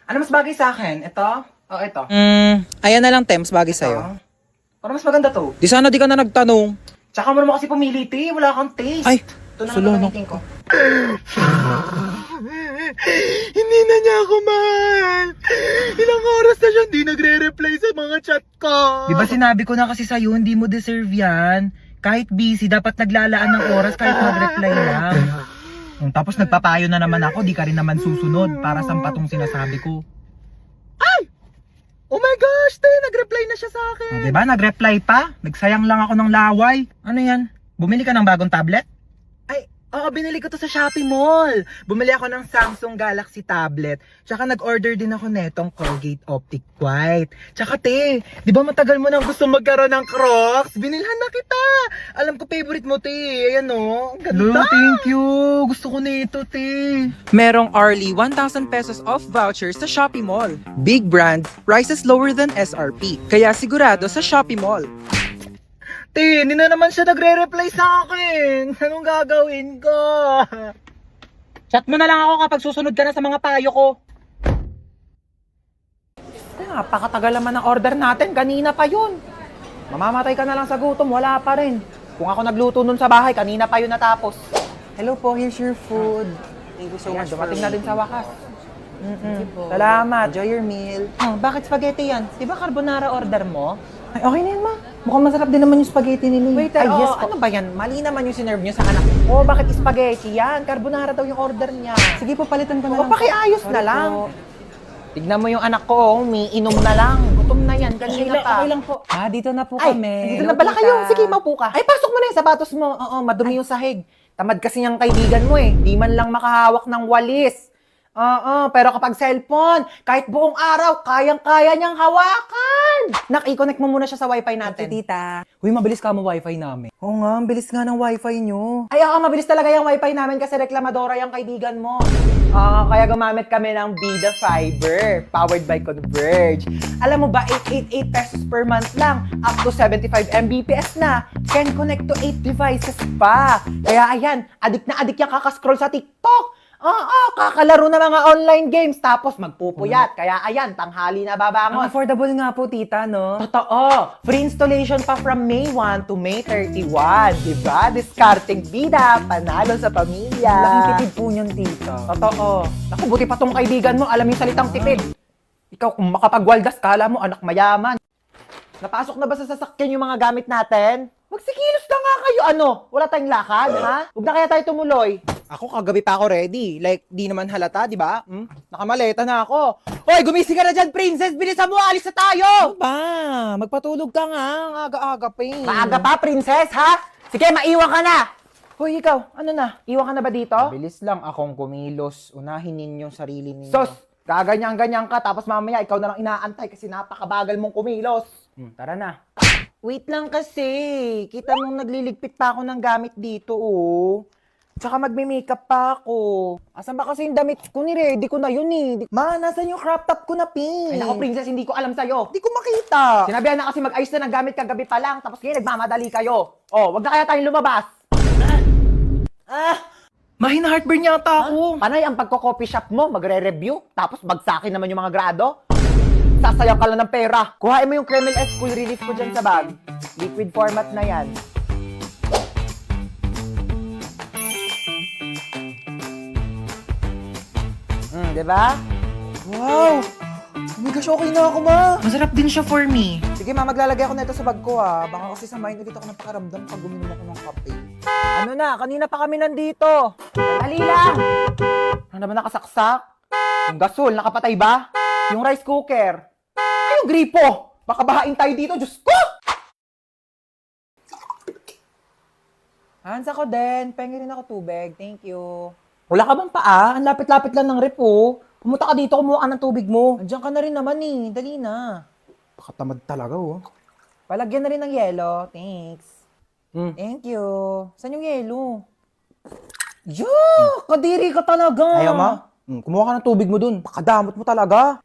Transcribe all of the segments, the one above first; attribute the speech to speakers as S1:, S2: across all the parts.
S1: Ano mas bagay sa akin? Ito? O ito?
S2: Ayan na lang, Tems, bagay sa'yo.
S1: Ito? Para mas maganda to.
S2: Di sana di ka na nagtanong.
S1: Tsaka mo naman kasi pumili, te. Wala kang taste.
S2: Ay,
S1: ito na
S2: sulo,
S1: lang
S2: no.
S1: gagamitin ko.
S3: Hindi na niya ako mahal. Ilang oras na siya hindi nagre-reply sa mga chat ko.
S1: Di ba sinabi ko na kasi sa'yo, hindi mo deserve yan. Kahit busy, dapat naglalaan ng oras kahit mag-reply lang. Tapos nagpapayo na naman ako, di ka rin naman susunod para sampatong sinasabi ko.
S3: Oh my gosh, te, nag-reply na siya sa akin.
S1: Di ba? Nag-reply pa? Nagsayang lang ako ng laway. Ano yan? Bumili ka ng bagong tablet? Ay, oo, binili ko to sa Shopee Mall. Bumili ako ng Samsung Galaxy tablet. Tsaka nag-order din ako netong Colgate Optic White. Tsaka te, di ba matagal mo nang gusto magkaroon ng Crocs? Binilhan na kita. Alam ko favorite mo, te. Ayan o. Ang ganda. Thank you. Gusto ko nito, te.
S2: Merong hourly 1,000 pesos off vouchers sa Shopee Mall. Big brand, prices lower than SRP. Kaya sigurado sa Shopee Mall.
S1: Te, hindi na naman siya nagre-reply sa akin. Anong gagawin ko? Chat mo na lang ako kapag susunod ka na sa mga payo ko. Napakatagal naman ng order natin. Kanina pa yun. Mamamatay ka na lang sa gutom. Wala pa rin. Kung ako nagluto nun sa bahay, kanina pa yun natapos.
S2: Hello po, here's your food. Thank you so
S1: Ayan,
S2: much
S1: dumating na din sa wakas.
S2: po.
S1: Salamat.
S2: Enjoy your meal.
S1: Oh, bakit spaghetti yan? Di ba carbonara order mo?
S2: Ay, okay na yan, ma. Mukhang masarap din naman yung spaghetti nila.
S1: Wait,
S2: Ay,
S1: yes
S2: yes po.
S1: ano ba yan? Mali naman yung sinerve nyo sa anak ko. Oh, bakit spaghetti yan? Carbonara daw yung order niya.
S2: Sige po, palitan ko na
S1: O,
S2: lang.
S1: pakiayos na
S2: Sorry
S1: lang.
S2: po.
S1: Tignan mo yung anak ko, umiinom na lang. Gutom na yan, kanina pa.
S2: Okay lang po. Ah, dito na po
S1: Ay,
S2: kami.
S1: dito
S2: Hello,
S1: na pala
S2: tita.
S1: kayo. Sige, maupo ka. Ay, pasok mo na yung sapatos mo. Oo, madumi yung sahig. Tamad kasi niyang kaibigan mo eh. Di man lang makahawak ng walis. Oo, pero kapag cellphone, kahit buong araw, kayang-kaya niyang hawakan. Nak, i-connect mo muna siya sa wifi natin.
S2: Okay, tita.
S1: Huy, mabilis ka mo wifi namin.
S2: Oo nga, ang bilis nga ng wifi nyo.
S1: Ay, oo, mabilis talaga yung wifi namin kasi reklamadora yung kaibigan mo. Kaya gumamit kami ng Bida Fiber, powered by Converge. Alam mo ba, 888 pesos per month lang, up to 75 Mbps na. Can connect to 8 devices pa. Kaya ayan, adik na adik yung kakascroll sa TikTok. Oo, kakalaro na mga online games, tapos magpupuyat. Kaya ayan, tanghali na
S2: Ang
S1: babangon.
S2: affordable nga po, tita, no?
S1: Totoo. Free installation pa from May 1 to May 31. Diba? Discarding bida, panalo sa pamilya.
S2: Laking tipid po niyan, tita.
S1: Totoo. Naku, buti pa tong kaibigan mo, alam yung salitang tipid. Ikaw, kung makapagwaldas, kala mo anak mayaman. Napasok na ba sa sasakyan yung mga gamit natin? Magsikilos na nga kayo, ano? Wala tayong lakad, ha? Huwag na kaya tayo tumuloy.
S2: Ako kagabi pa ako ready. Like, di naman halata, di ba? Nakamaleta na ako. Hoy, gumising ka na dyan, princess! Bilisan mo, alis na tayo! Ano ba? Magpatulog ka nga. Ang aga-aga pa eh.
S1: Maaga pa, princess, ha? Sige, maiwan ka na! Hoy, ikaw, ano na? Iwan ka na ba dito?
S2: Bilis lang akong kumilos. Unahin ninyong sarili ninyo.
S1: Sos, gaganyan-ganyan ka, tapos mamaya ikaw na lang inaantay kasi napakabagal mong kumilos.
S2: Tara na.
S1: Wait lang kasi. Kita mong nagliligpit pa ako ng gamit dito, oh. Tsaka magme-makeup pa ako. Asan ba kasi yung damit ko? Ni-ready ko na yun eh. Ma, nasan yung crop top ko na pink? Ay naku, princess, hindi ko alam sa'yo.
S2: Di ko makita.
S1: Sinabihan na kasi mag-ayos na ng gamit kagabi pa lang, tapos ngayon nagmamadali kayo. Oh, wag na kaya tayong lumabas.
S2: Mahina heartburn yata ako.
S1: Panay ang pagko-coffee shop mo, magre-review, tapos bagsakin naman yung mga grado. Sasayang ka lang ng pera. Kuhain mo yung Kremel S Cool Relief ko dyan sa bag. Liquid format na yan. Diba?
S2: Wow! Oh my gosh, okay na ako, ma.
S1: Masarap din siya for me.
S2: Sige, ma, maglalagay ako nito sa bag ko, ah. Baka kasi samayin ulit ako ng pakaramdam pag uminom ako ng kape.
S1: Ano na, kanina pa kami nandito. Dali lang. Ano naman nakasaksak? Yung gasol, nakapatay ba? Yung rice cooker. Ay, yung gripo. Baka bahain tayo dito, Diyos ko!
S2: Hans, ako din. Pengi rin ako tubig. Thank you.
S1: Wala ka bang paa? Ang lapit-lapit lang ng rep, oh. Pumunta ka dito, kumuha ka ng tubig mo.
S2: Andiyan ka na rin naman, eh. Dali na.
S1: Pakatamad talaga, oh.
S2: Palagyan na rin ng yelo. Thanks.
S1: Mm.
S2: Thank you. Saan yung yelo?
S1: Kadiri ka talaga.
S2: Ayaw mo?
S1: Kumuha ka ng tubig mo dun. Pakadamot mo talaga.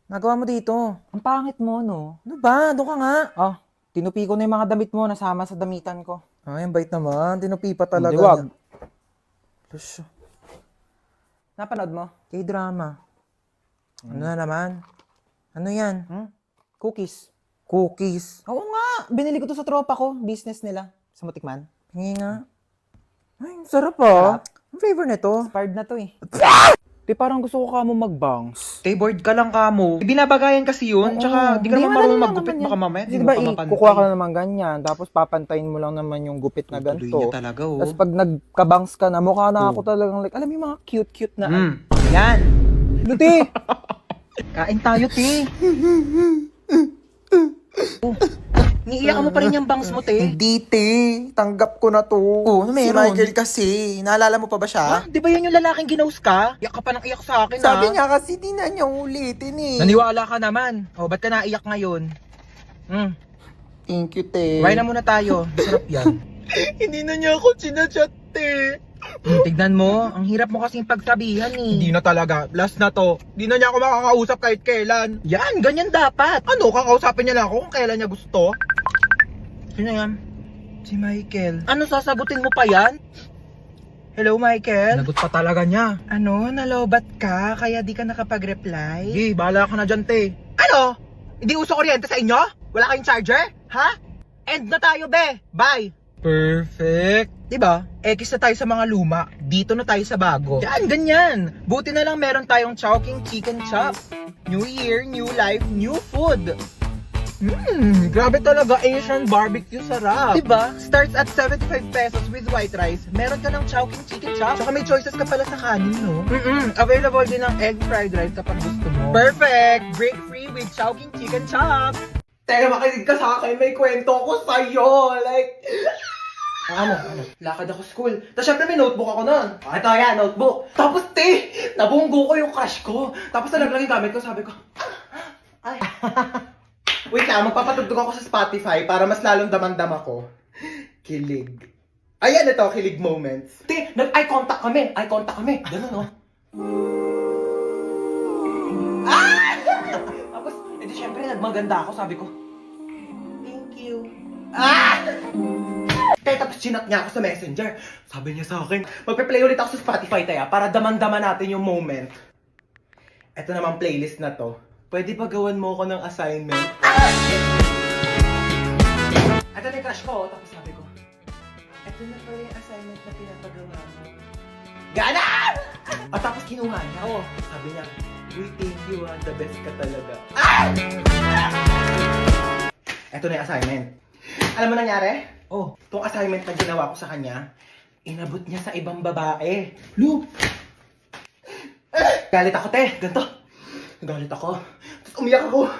S2: Nagawa mo dito.
S1: Ang pangit mo, no?
S2: Ano ba? Doon ka nga.
S1: Tinupi ko na yung mga damit mo, nasama sa damitan ko.
S2: Ay, ang bait naman. Tinupi pa talaga.
S1: Hindi, wag.
S2: Plus,
S1: Napanood mo?
S2: K-drama. Ano na naman? Ano yan? Cookies. Cookies? Oo nga. Binili ko to sa tropa ko. Business nila. Sa Mutikman. Tingin nga. Ay, sarap ah. Ang flavor nito. Expired na to eh. Di parang gusto ko ka mo mag-bangs.
S1: Te, bored ka lang ka mo. Binabagayan kasi yun. Tsaka di ka naman marunong maggupit. Baka mamaya.
S2: Di ba, kukuha ka na naman ganyan. Tapos papantayin mo lang naman yung gupit na
S1: Tuloy
S2: ganito.
S1: niya talaga, oh.
S2: Tapos pag nagkabangs ka na, mukha na ako talagang like, alam mo yung mga cute-cute na.
S1: Yan.
S2: Luti!
S1: Kain tayo, te. Niiyak mo pa rin yung bangs mo, te.
S2: Hindi, te. Tanggap ko na to.
S1: ano
S2: Si
S1: meron?
S2: Michael kasi. Naalala mo pa ba siya?
S1: Di ba yun yung lalaking ginaus ka? Iyak ka pa ng iyak sa akin,
S2: Sabi niya kasi di na niya ulitin eh.
S1: Naniwala ka naman. O, ba't ka naiyak ngayon?
S2: Thank you, te.
S1: Kumain na muna tayo. Sarap yan.
S3: Hindi na niya ako chinachat, te.
S1: Tignan mo, ang hirap mo kasing pagsabihan eh.
S3: Hindi na talaga. Last na to. Hindi na niya ako makakausap kahit kailan.
S1: Yan, ganyan dapat.
S3: Ano, kakausapin niya lang ako kung kailan niya gusto?
S1: Sino yan? Si Michael. Ano, sasagutin mo pa yan? Hello, Michael? Nagot pa talaga niya. Ano, nalobat ka, kaya di ka nakapag-reply?
S3: Sige, bahala ka na dyan, te.
S1: Ano? Hindi uso kuryente sa inyo? Wala kayong charger? Ha? End na tayo, be. Bye.
S3: Perfect.
S1: Diba? X na tayo sa mga luma. Dito na tayo sa bago. Yan, ganyan. Buti na lang meron tayong Chowking Chicken Chop. New year, new life, new food.
S3: Grabe talaga, Asian barbecue sarap.
S1: Diba? Starts at 75 pesos with white rice. Meron ka ng Chowking Chicken Chop. Tsaka may choices ka pala sa kanin, no? Available din ng egg fried rice kapag gusto mo. Perfect! Break free with Chowking Chicken Chop.
S3: Teka, makinig ka sa akin. May kwento ko sa'yo. Like,
S1: Ano? Lakad ako school. Tapos syempre may notebook ako nun.
S3: ito yan, notebook. Tapos, te, nabunggo ko yung crush ko. Tapos nalaglag yung gamit ko, sabi ko, ay. Wait lang, magpapatugtog ako sa Spotify para mas lalong damandam ako. Kilig. Ayan ito, kilig moments. Te, nag-eye contact kami. Eye contact kami. Ganun, oh. Ah! Tapos, edi syempre, nagmaganda ako. Sabi ko, thank you. Ah! Kaya tapos chinat niya ako sa messenger. Sabi niya sa akin, magpe-play ulit ako sa Spotify tayo para daman-daman natin yung moment. Ito naman playlist na to. Pwede ba gawan mo ako ng assignment? Ito na yung crush ko. Tapos sabi ko, ito na pala yung assignment na pinapagawa mo. Gana! At tapos kinuha niya. Oo. Sabi niya, we thank you ah. The best ka talaga. Ah! Ito na yung assignment. Alam mo nangyari? Oh, itong assignment na ginawa ko sa kanya, inabot niya sa ibang babae. Lu! Galit ako, te. Ganito. Galit ako. Tapos umiyak ako.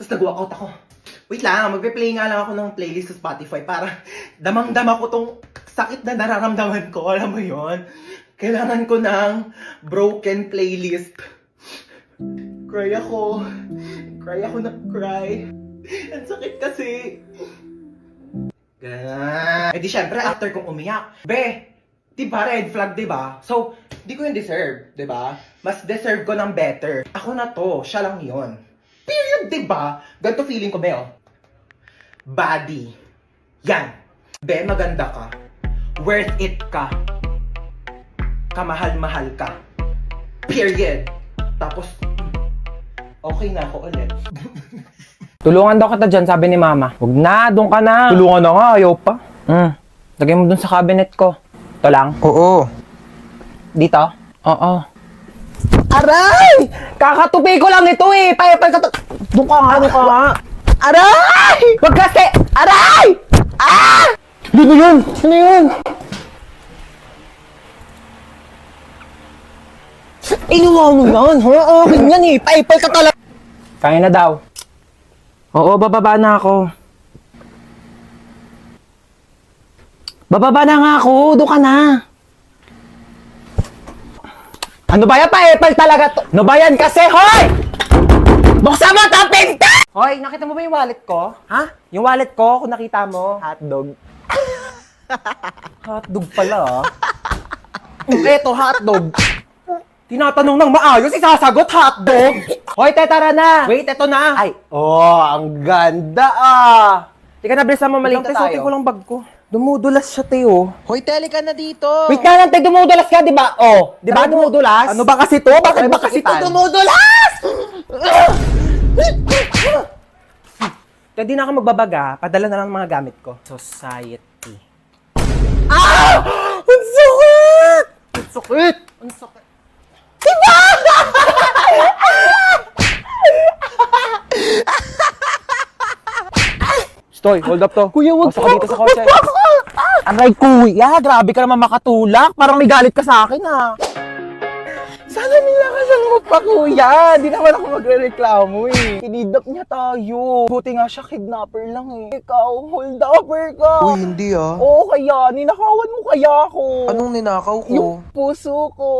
S3: Tapos nag-walkout ako. Wait lang, magpe-play nga lang ako ng playlist sa Spotify para damang-dama ko tong sakit na nararamdaman ko. Alam mo yon? Kailangan ko ng broken playlist. Cry ako. Cry ako na cry. Ang sakit kasi. Ganun. Eh di syempre, after kong umiyak, be, diba red flag, diba? So, di ko yung deserve, diba? Mas deserve ko ng better. Ako na to, siya lang yon. Period, diba? Ganito feeling ko, be, oh. Body. Yan. Be, maganda ka. Worth it ka. Kamahal-mahal ka. Period. Tapos, okay na ako ulit.
S2: Tulungan daw kita dyan, sabi ni Mama. Huwag na, doon ka na. Tulungan na nga, ayaw pa. Lagay mo doon sa cabinet ko. Ito lang? Oo. Dito? Oo. Aray! Kakatupi ko lang ito eh. Doon ka nga, doon ka nga. Aray! Wag kasi! Aray! Ah! Dito yun! Ano yun? Inuwa mo yan, ha? Akin yan eh. Paipal ka talaga. Kaya na daw. Oo, bababa na ako. Bababa na nga ako. Doon ka na. Ano ba yan? Paipal talaga to. Ano ba yan kasi? Hoy! Buksan mo ang pinto! Hoy, nakita mo ba yung wallet ko? Ha? Yung wallet ko, kung nakita mo, hotdog. Hotdog pala, ah. Eto, hotdog. Tinatanong ng maayos, isasagot hotdog. Hoy, tara na. Wait, eto na. Ay, ang ganda ah. Tika na, bilis na mamalita tayo. Isuotin ko lang bag ko. Dumudulas siya, Teo.
S1: Hoy, tele ka na dito.
S2: Wait nga lang, Teo, dumudulas ka, di ba? Oh, di ba
S1: Tara mo.
S2: dumudulas?
S1: Ano ba kasi to? Bakit
S2: Ay,
S1: ba kasi to
S2: masakitan.
S1: dumudulas?
S2: Kaya di na ako magbabaga, padala na lang mga gamit ko. Society.
S1: Ang sakit!
S2: Ang sakit! Ang sakit. Stoy, hold up to.
S1: Kuya, wag
S2: Pasok ka dito sa kotse. Aray, kuya, grabe ka naman makatulak. Parang may galit ka sa akin, ha.
S1: Sana nilakasan mo pa, kuya. Di naman ako magre-reklamo eh. Kinidnap niya tayo. Buti nga siya, kidnapper lang eh. Ikaw, hold-upper ka.
S3: Uy, hindi ah.
S1: Oo, kaya. Ninakawan mo kaya ako.
S3: Anong ninakaw ko?
S1: Yung puso ko.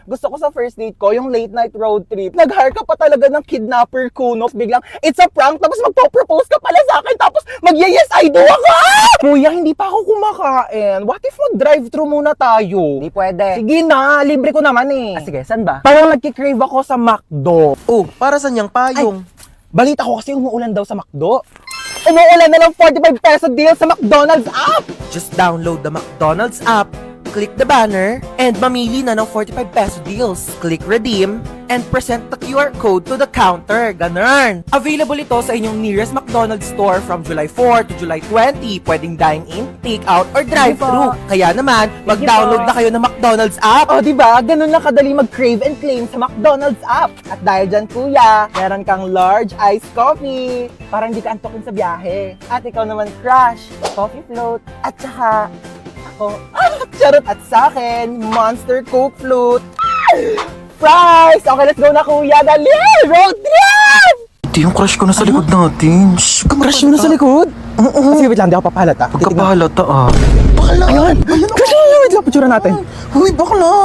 S1: Gusto ko sa first date ko, yung late night road trip. Nag-hire ka pa talaga ng kidnapper kuno. Biglang, it's a prank. Tapos magpo-propose ka pala sa akin. Tapos mag-yes, I do ako. Kuya, hindi pa ako kumakain. What if mag-drive-thru muna tayo?
S2: Hindi pwede.
S1: Sige na, libre ko naman eh.
S2: Sige, saan ba?
S1: Parang nagkikrave ako sa McDo.
S3: Oh, para saan yung payong?
S1: Balita ko kasi umuulan daw sa McDo. Umuulan na lang 45 peso deal sa McDonald's app.
S3: Just download the McDonald's app, click the banner, and mamili na ng 45 peso deals. Click redeem, and present the QR code to the counter. Ganun! Available ito sa inyong nearest McDonald's store from July 4 to July 20. Pwedeng dine-in, take-out, or drive-thru. Kaya naman, mag-download na kayo ng McDonald's app.
S1: O, di ba? Ganun lang kadali mag-crave and claim sa McDonald's app. At dahil dyan, kuya, meron kang large iced coffee. Parang di ka antokin sa biyahe. At ikaw naman, crush, coffee float, at saka, ako, charot. At sa akin, Monster Coke float. Fries! Okay, let's go na, kuya. Dali! Road trip!
S3: Ito yung crush ko na sa likod natin. Shh,
S1: Crush mo na sa likod? Oo. Sige, wait lang. Di ako papahalata.
S3: Pagkabahalata ah. Bakla!
S1: Ayun! Crush mo! Wait lang, picture natin.
S3: Huy, bakla!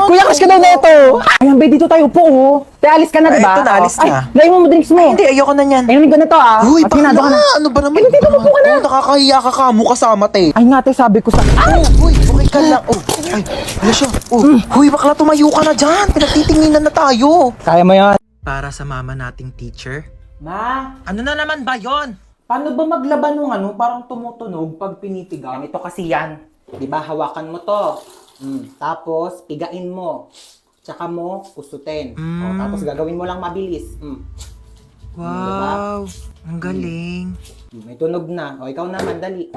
S1: Kuya, crush ka daw na ito. Ayan, babe, dito tayo po, oh. Te, alis ka na,
S3: Ay,
S1: diba?
S3: ito na, alis
S1: Ay,
S3: na.
S1: naiwan mo drinks mo.
S3: Hindi, ayoko na yan.
S1: Ayun, ganito, ah.
S3: Huy,
S1: At sinado ka
S3: bakla!
S1: na.
S3: Ano ba naman?
S1: Ay, dito, upo ka na.
S3: Oh, nakakahiya ka ka. Kasama, te.
S1: Ay, nga, te, sabi ko sa...
S3: Oh, huy, okay ka lang. Oh, ay, ano siya? Oh, huy, bakla, tumayo ka na dyan. Pinagtitinginan na tayo.
S1: Kaya mo yan.
S3: Para sa mama nating teacher.
S2: Ma,
S3: Ano na naman ba yon?
S2: paano ba maglaban ng ano? Parang tumutunog pag pinitigaw. Ito kasi yan. Di ba, hawakan mo to. Tapos, pigain mo. Tsaka mo, pusutin. O, tapos gagawin mo lang mabilis.
S3: Wow, ang galing.
S2: May tunog na. O, ikaw naman, dali.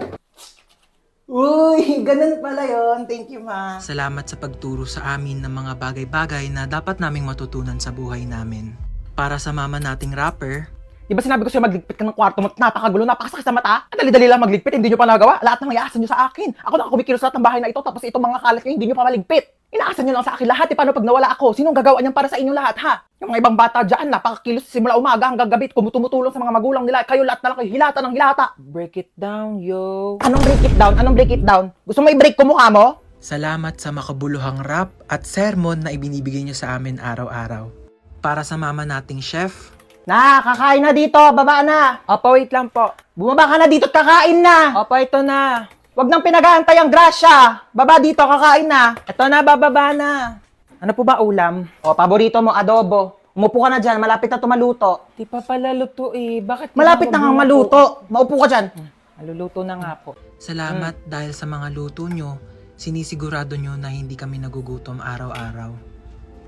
S2: Uy, ganun pala yon. Thank you, ma.
S3: Salamat sa pagturo sa amin ng mga bagay-bagay na dapat naming matutunan sa buhay namin. Para sa mama nating rapper,
S1: Di ba sinabi ko sa'yo magligpit ka ng kwarto mo? Napakagulo, napakasakit sa mata. At dali-dali lang magligpit, hindi nyo pa nagawa. Lahat ng iaasa nyo sa akin. Ako na kumikilos lahat ng bahay na ito, tapos itong mga kalat nyo, hindi nyo pa maligpit. Inaasa nyo lang sa akin lahat. Paano pag nawala ako? Sinong gagawa niyan para sa inyong lahat, ha? Yung mga ibang bata dyan, napakakilos simula umaga hanggang gabi, tumutulong sa mga magulang nila. Kayo lahat na lang kayo, hilata ng hilata.
S2: Break it down, yo.
S1: Anong break it down? Anong break it down? Gusto mo i-break ko mukha mo?
S3: salamat sa makabuluhang rap at sermon na ibinibigay niyo sa amin araw-araw. Para sa mama nating chef,
S1: Na, kakain na dito, baba na.
S2: Opo, wait lang po.
S1: Bumaba ka na dito at kakain na.
S2: Opo, ito na.
S1: Huwag nang pinag-aantay ang grasya. Baba dito, kakain na.
S2: Ito na, bababa na. Ano po ba ulam?
S1: O, paborito mo, adobo. Umupo ka na dyan, malapit na tumaluto.
S2: Di pa pala luto eh. Bakit?
S1: Malapit na nga maluto. Maupo ka dyan.
S2: Maluluto na nga po.
S3: salamat dahil sa mga luto nyo, sinisigurado nyo na hindi kami nagugutom araw-araw.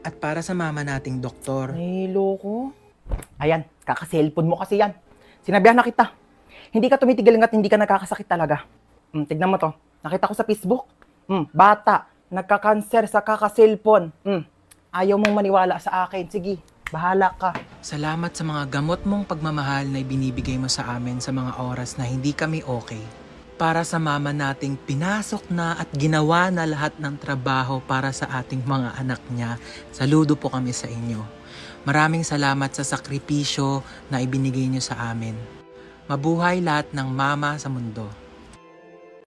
S3: At para sa mama nating doktor,
S2: Nahilo ko.
S1: Ayan, kaka-cellphone mo kasi yan. Sinabihan na kita. Hindi ka tumitigil hanggat hindi ka nagkakasakit talaga. Tignan mo to. Nakita ko sa Facebook. Bata, nagka-cancer sa kaka-cellphone. Ayaw mong maniwala sa akin. Sige, bahala ka.
S3: salamat sa mga gamot mong pagmamahal na ibinibigay mo sa amin sa mga oras na hindi kami okay. Para sa mama nating pinasok na at ginawa na lahat ng trabaho para sa ating mga anak niya, saludo po kami sa inyo. Maraming salamat sa sakripisyo na ibinigay niyo sa amin. Mabuhay lahat ng mama sa mundo.